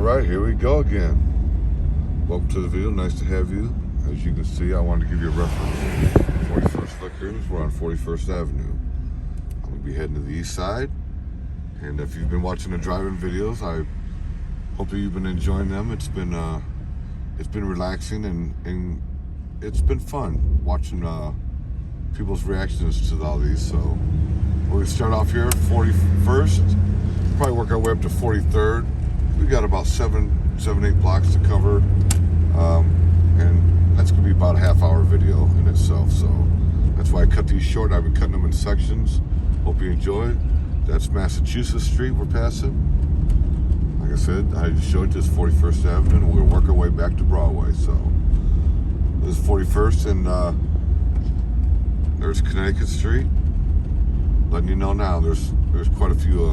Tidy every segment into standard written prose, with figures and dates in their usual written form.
Alright, here we go again. Welcome to the video, nice to have you. As you can see, I wanted to give you a reference. 41st Liquors, we're on 41st Avenue. I'm going to be heading to the east side. And if you've been watching the driving videos, I hope that you've been enjoying them. It's been relaxing and it's been fun watching people's reactions to all these. So we're going to start off here at 41st, probably work our way up to 43rd. We've got about 7, 8 blocks to cover, and that's going to be about a half-hour video in itself. So that's why I cut these short. I've been cutting them in sections. Hope you enjoy. That's Massachusetts Street we're passing. Like I said, I just showed you this 41st Avenue, and we'll work our way back to Broadway. So this is 41st, and there's Connecticut Street. Letting you know now, there's quite a few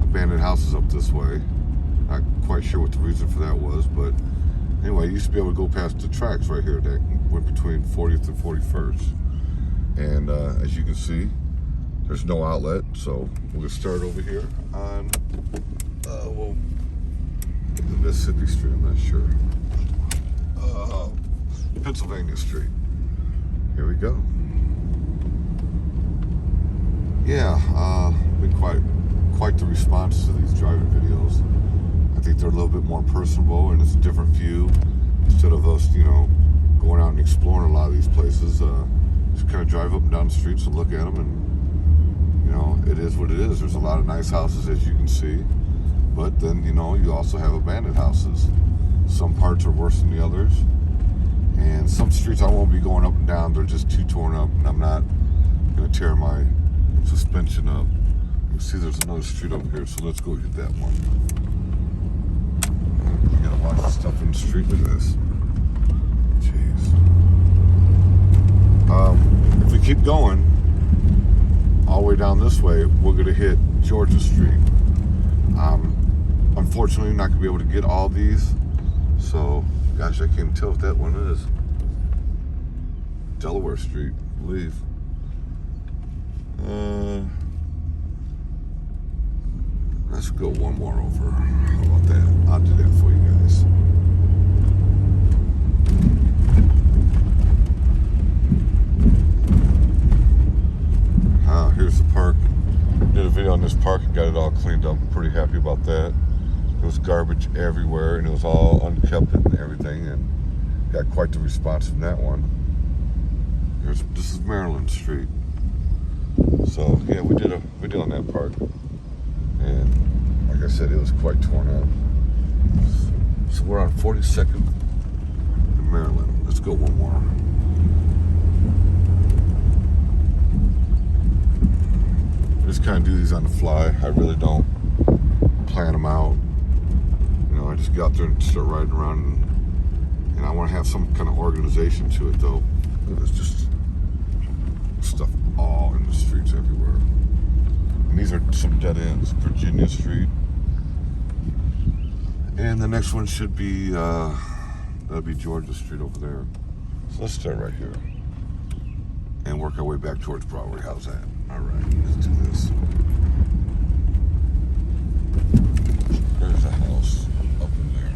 abandoned houses up this way. Not quite sure what the reason for that was, but anyway, you used to be able to go past the tracks right here that went between 40th and 41st. And as you can see, there's no outlet, so we'll start over here on the Mississippi Street. I'm not sure. Pennsylvania Street. Here we go. Yeah, been quite the response to these driving videos. I think they're a little bit more personable and it's a different view instead of us, going out and exploring a lot of these places. Just kind of drive up and down the streets and look at them, and it is what it is. There's a lot of nice houses, as you can see, but then you also have abandoned houses. Some parts are worse than the others, and some streets I won't be going up and down. They're just too torn up, and I'm not going to tear my suspension up. You see there's another street up here, so let's go hit that one. You gotta watch the stuff in the street. Look at this. Jeez. If we keep going all the way down this way, we're gonna hit Georgia Street. Unfortunately, I'm not gonna be able to get all these, so gosh, I can't tell what that one is. Delaware Street, I believe. Let's go one more over. How about that? I'll do that for you guys. Here's the park. Did a video on this park and got it all cleaned up. I'm pretty happy about that. There was garbage everywhere and it was all unkept and everything, and got quite the response from that one. This is Maryland Street. So yeah, we did on that park, and like I said, it was quite torn up. So we're on 42nd in Maryland. Let's go one more. I just kind of do these on the fly. I really don't plan them out. I just get out there and start riding around, and I want to have some kind of organization to it, though. It's just stuff all in the streets everywhere. And these are some dead ends. Virginia Street. And the next one should be, that'll be Georgia Street over there. So let's start right here and work our way back towards Broadway. How's that? All right, let's do this. There's a house up in there.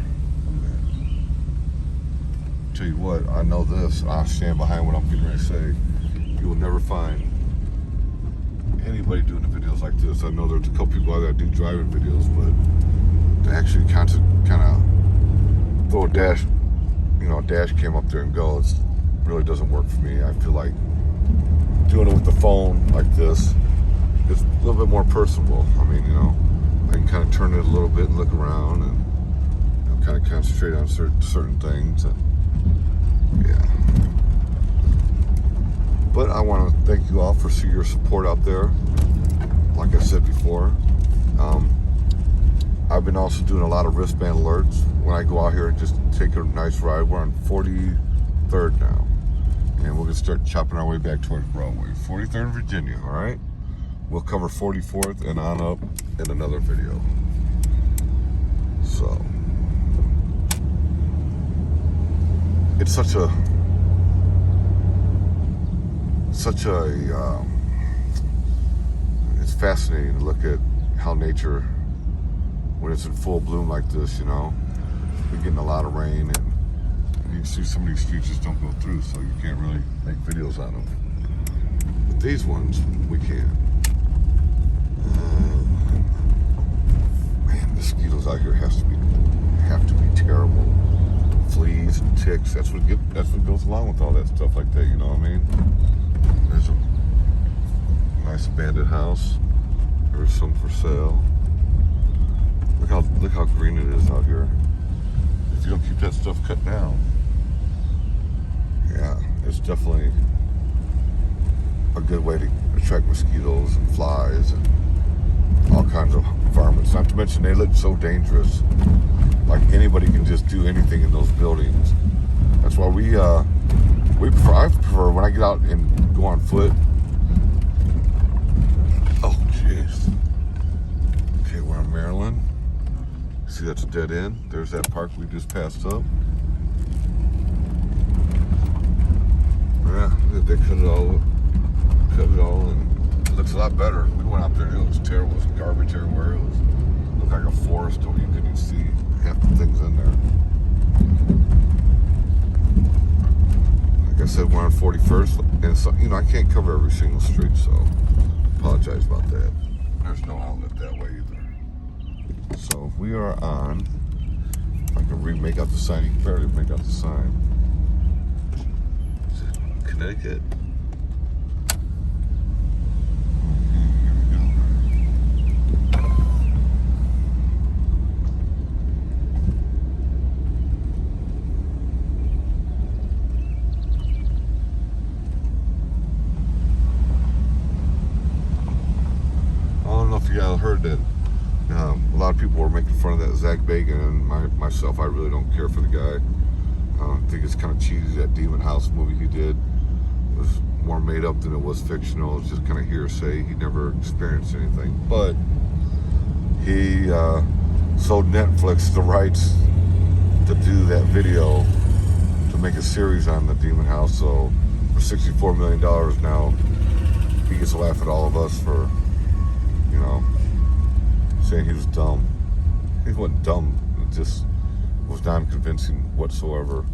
Tell you what, I know this. I stand behind what I'm getting ready to say. You will never find anybody doing the videos like this. I know there's a couple people out there that do driving videos, but to actually kind of throw a dash cam up there and go, it really doesn't work for me. I feel like doing it with the phone like this is a little bit more personable. I mean, I can kind of turn it a little bit and look around and kind of concentrate on certain things. And yeah. But I want to thank you all for your support out there. Like I said before, I've been also doing a lot of wristband alerts when I go out here and just take a nice ride. We're on 43rd now, and we're going to start chopping our way back towards Broadway. 43rd Virginia, all right? We'll cover 44th and on up in another video. So, it's such a it's fascinating to look at how nature, when it's in full bloom like this, you know, we're getting a lot of rain, and you can see some of these streets just don't go through, so you can't really make videos on them. But these ones, we can. Man, mosquitoes out here have to be terrible. Fleas and ticks. That's what goes along with all that stuff like that. You know what I mean? There's a nice abandoned house. There's some for sale. Look how green it is out here. If you don't keep that stuff cut down, yeah, it's definitely a good way to attract mosquitoes and flies and all kinds of varmints. Not to mention they look so dangerous. Like anybody can just do anything in those buildings. That's why I prefer when I get out and go on foot. Oh jeez. Okay, we're in Maryland. See, that's a dead end. There's that park we just passed up. Yeah, they cut it all, and it looks a lot better. We went out there and it was terrible. It was garbage everywhere. It looked like a forest. You couldn't even see half the things in there. Like I said, we're on 41st, and so, you know, I can't cover every single street, so apologize about that. There's no outlet that way either. So we are on, if I can remake out the sign, you can barely make out the sign. Is it Connecticut? Yeah, I heard that a lot of people were making fun of that Zach Bagans, and myself, I really don't care for the guy. I think it's kind of cheesy, that Demon House movie he did. It was more made up than it was fictional. It was just kind of hearsay. He never experienced anything. But he sold Netflix the rights to do that video, to make a series on the Demon House. So for $64 million now, he gets to laugh at all of us for, you know, saying he was dumb. He wasn't dumb, it just was non-convincing whatsoever.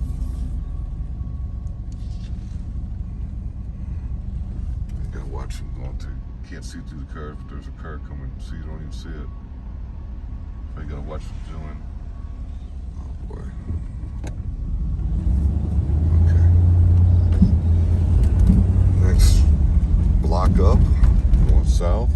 You gotta watch him going through. Can't see through the car. If there's a car coming, so you don't even see it. So you gotta watch what he's doing. Oh boy. Okay. Next block up, going south.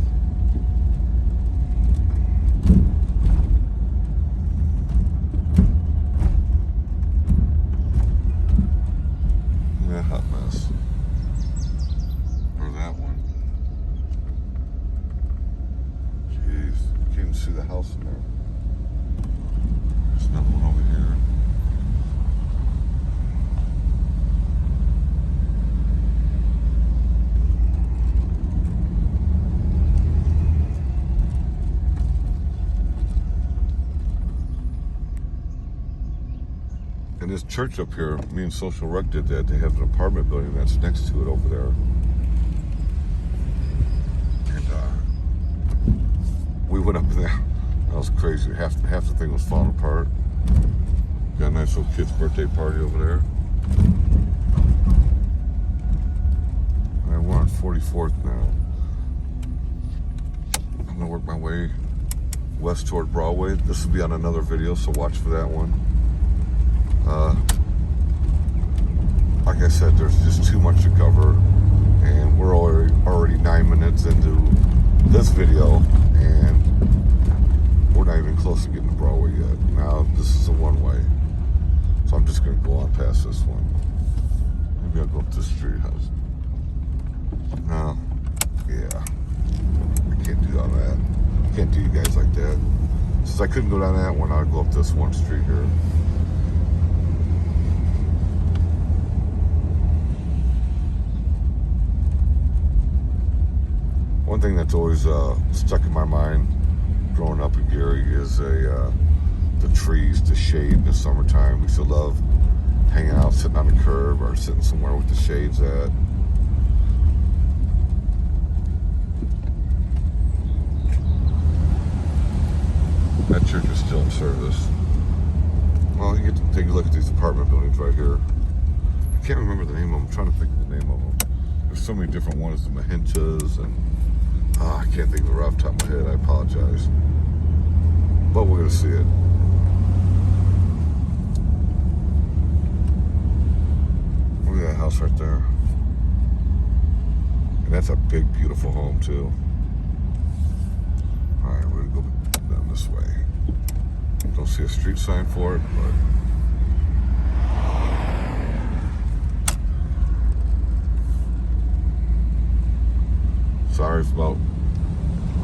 Hot mess. Or that one. Jeez, you can't even see the house in there. There's another one over here. And this church up here, me and Social Rec did that. They have an apartment building that's next to it over there. And we went up in there. That was crazy. Half the thing was falling apart. Got a nice little kid's birthday party over there. All right, we're on 44th now. I'm gonna work my way west toward Broadway. This will be on another video, so watch for that one. Like I said, there's just too much to cover, and we're already 9 minutes into this video, and we're not even close to getting to Broadway yet. Now, this is a one-way, so I'm just going to go on past this one. Maybe I'll go up this street house. No, yeah, I can't do all that. Can't do you guys like that. Since I couldn't go down that one, I'll go up this one street here. One thing that's always stuck in my mind growing up in Gary is the trees, the shade in the summertime. We used to love hanging out, sitting on the curb or sitting somewhere with the shades at. That church electric is still in service. Well, you get to take a look at these apartment buildings right here. I can't remember the name of them. I'm trying to think of the name of them. There's so many different ones, the Mahintas, and I can't think of it right off the top of my head. I apologize. But we're going to see it. Look at that house right there. And that's a big, beautiful home, too. All right, we're going to go down this way. Don't see a street sign for it, but... Sorry about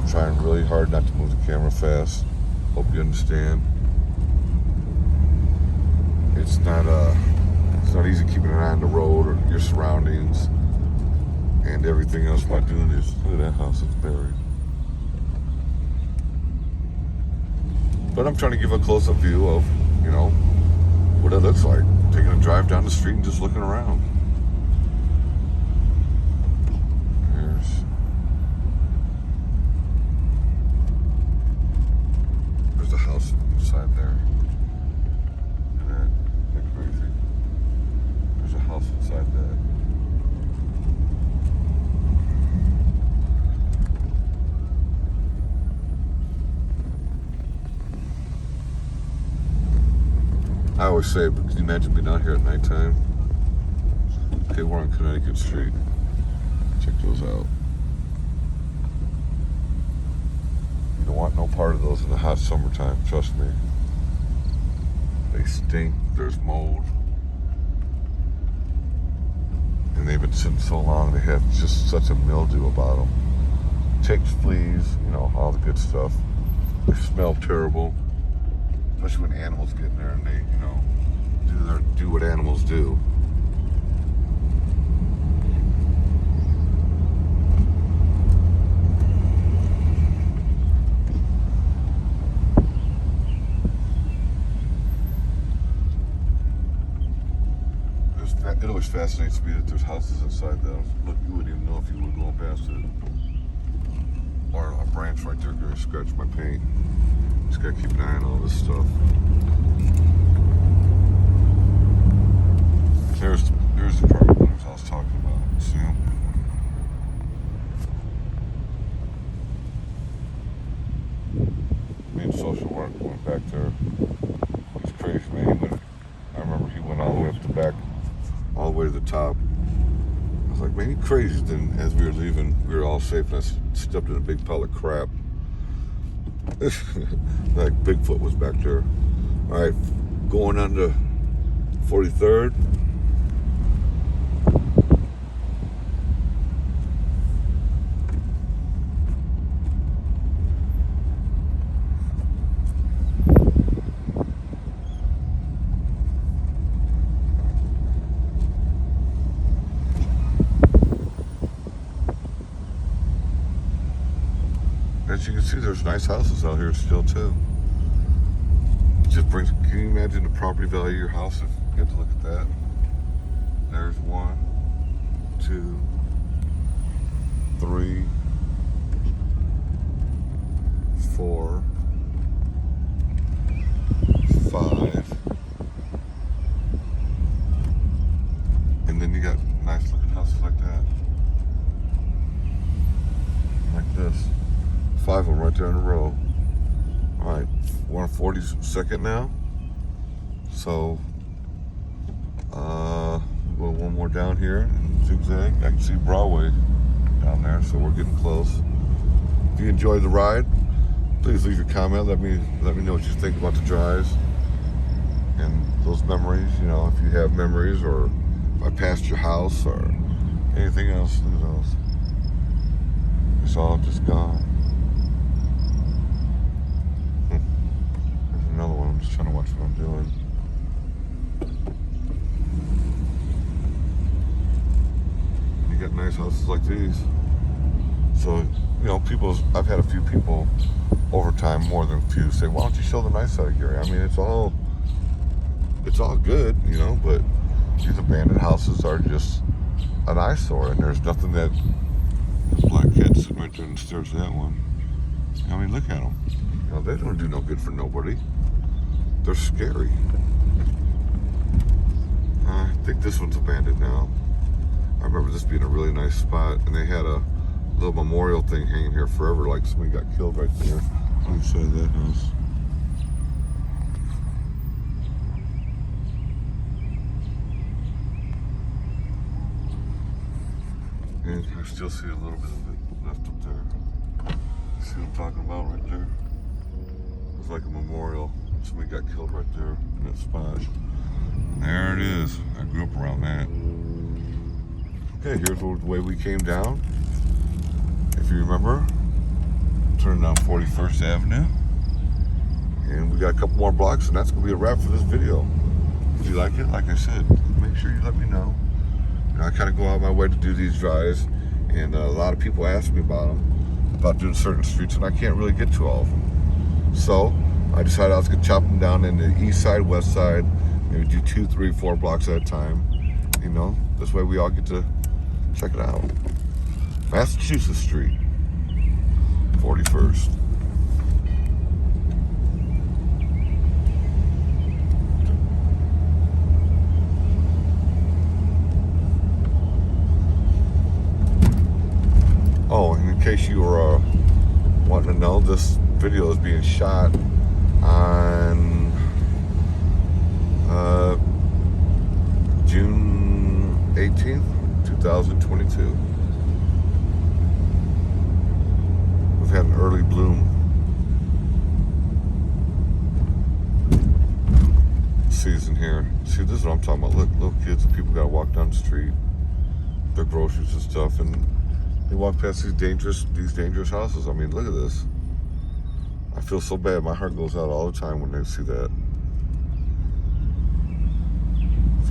trying really hard not to move the camera fast. Hope you understand. It's not easy keeping an eye on the road or your surroundings and everything else by doing this. Look at that house that's buried. But I'm trying to give a close-up view of, you know, what it looks like. Taking a drive down the street and just looking around. There's a house inside there. Isn't that crazy? There's a house inside that. I always say, but can you imagine being out here at nighttime? Okay, we're on Connecticut Street. Check those out. You don't want no part of those in the hot summertime, trust me. They stink, there's mold. And they've been sitting so long, they have just such a mildew about them. Ticks, fleas, you know, all the good stuff. They smell terrible. Especially when animals get in there and they, you know, do what animals do. It always fascinates me that there's houses inside those. Look, you wouldn't even know if you were going past it. Or a branch right there going to scratch my paint. Just gotta keep an eye on all this stuff. There's the apartment buildings I was talking about. See them? Me and social work went back there. He's crazy, man. I remember he went all the way up the back, all the way to the top. I was like, man, you crazy. Then as we were leaving, we were all safe, and I stepped in a big pile of crap. Like Bigfoot was back there. All right, going on to 43rd. As you can see, there's nice houses out here still too. Just brings. Can you imagine the property value of your house if you get to look at that? There's 1, 2, 3, 4, 5, and then you got nice looking houses like that, like this. 5 of them right there in a row. All right, we're on 42nd now. So, go one more down here and zigzag. I can see Broadway down there, so we're getting close. If you enjoyed the ride, please leave your comment. Let me know what you think about the drives and those memories. You know, if you have memories, or if I passed your house, or anything else. Look at those. It's all just gone. Another one. I'm just trying to watch what I'm doing. You got nice houses like these. So, you know, I've had a few people over time, more than a few, say, why don't you show the nice side of Gary? I mean, it's all good, you know, but these abandoned houses are just an eyesore, and there's nothing that... This black cat sitting right there and stares at that one. I mean, look at him. You know, they don't do no good for nobody. They're scary. I think this one's abandoned now. I remember this being a really nice spot, and they had a little memorial thing hanging here forever, like somebody got killed right there on the side of that house. And I still see a little bit of it left up there. See what I'm talking about right there? It's like a memorial. Somebody got killed right there in that spot. There it is. I grew up around that. Okay, here's the way we came down. If you remember, turn down 41st Avenue. And we got a couple more blocks, and that's going to be a wrap for this video. If you like it, like I said, make sure you let me know. You know, I kind of go out of my way to do these drives, and a lot of people ask me about them, about doing certain streets, and I can't really get to all of them. So I decided I was going to chop them down into the east side, west side, maybe do 2, 3, 4 blocks at a time. You know, this way we all get to check it out. Massachusetts Street, 41st. Oh, and in case you were wanting to know, this video is being shot on June 18th, 2022. We've had an early bloom season here. See, this is what I'm talking about. Look, little kids and people gotta walk down the street, their groceries and stuff, and they walk past these dangerous houses. I mean, look at this. I feel so bad. My heart goes out all the time when they see that.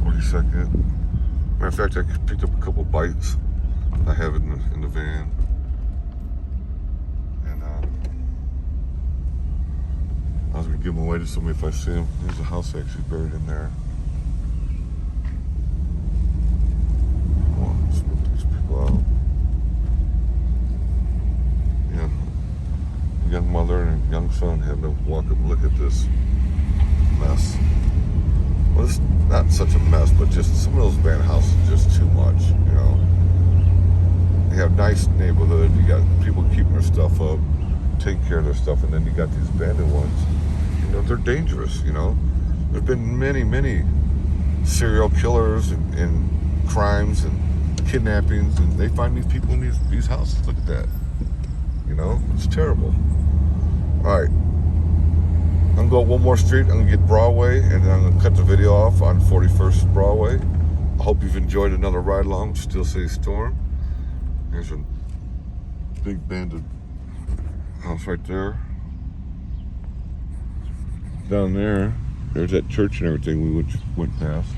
42nd. Matter of fact, I picked up a couple bites I have in the van. And I was going to give them away to somebody if I see them. There's a house actually buried in there. Come on, let's move these people out. Yeah. A young mother and a young son had to walk up and look at this mess. Well, it's not such a mess, but just some of those abandoned houses are just too much, you know. You have nice neighborhood, you got people keeping their stuff up, taking care of their stuff, and then you got these abandoned ones. You know, they're dangerous, you know. There've been many serial killers and crimes and kidnappings, and they find these people in these houses. Look at that. You know, it's terrible. All right. I'm going to go one more street. I'm going to get Broadway, and then I'm going to cut the video off on 41st Broadway. I hope you've enjoyed another ride along with Steel City Storm. There's a big abandoned house right there. Down there, there's that church and everything we went past.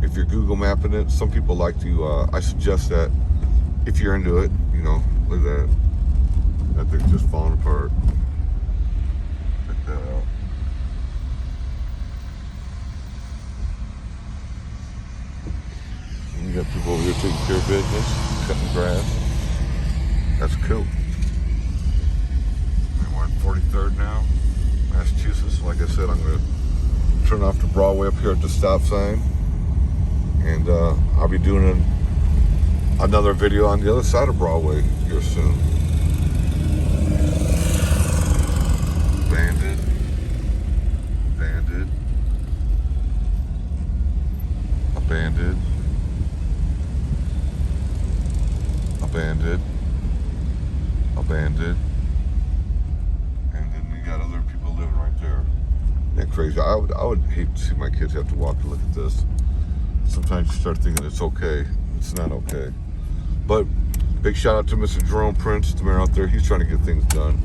If you're Google mapping it, some people like to, I suggest that if you're into it, you know, look at that. That thing's just falling apart. Check that out. And you got people over here taking care of business, cutting grass. That's cool. And we're at 43rd now, Massachusetts. Like I said, I'm going to turn off to Broadway up here at the stop sign. And I'll be doing another video on the other side of Broadway here soon. Banded. And then you got other people living right there. Isn't that crazy? I would hate to see my kids have to walk and look at this. Sometimes you start thinking it's okay. It's not okay. But big shout out to Mr. Jerome Prince, the mayor out there. He's trying to get things done.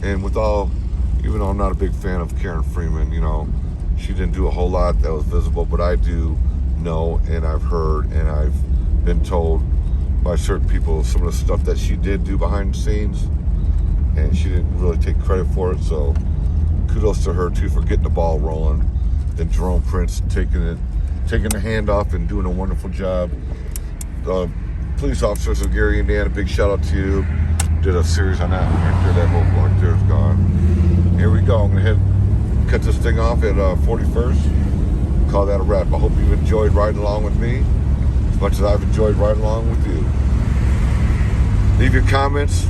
And with all, even though I'm not a big fan of Karen Freeman, you know, she didn't do a whole lot that was visible, but I do know, and I've heard, and I've been told by certain people some of the stuff that she did do behind the scenes, and she didn't really take credit for it. So kudos to her too for getting the ball rolling. Then Jerome Prince taking it taking the handoff and doing a wonderful job. Police officers of Gary, Indiana, big shout out to you. Did a series on that right there. That whole block there is gone. Here we go. I'm gonna cut this thing off at 41st. Call that a wrap. I hope you enjoyed riding along with me as much as I've enjoyed riding along with you. Leave your comments,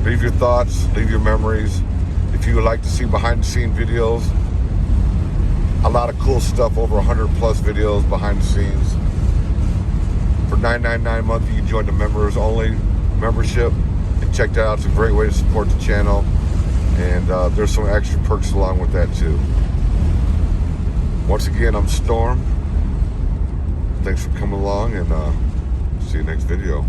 leave your thoughts, leave your memories. If you would like to see behind the scene videos, a lot of cool stuff, over 100 plus videos behind the scenes. For $9.99 a month, you can join the members only membership and check that out. It's a great way to support the channel, and there's some extra perks along with that too. Once again, I'm Storm. Thanks for coming along, and see you next video.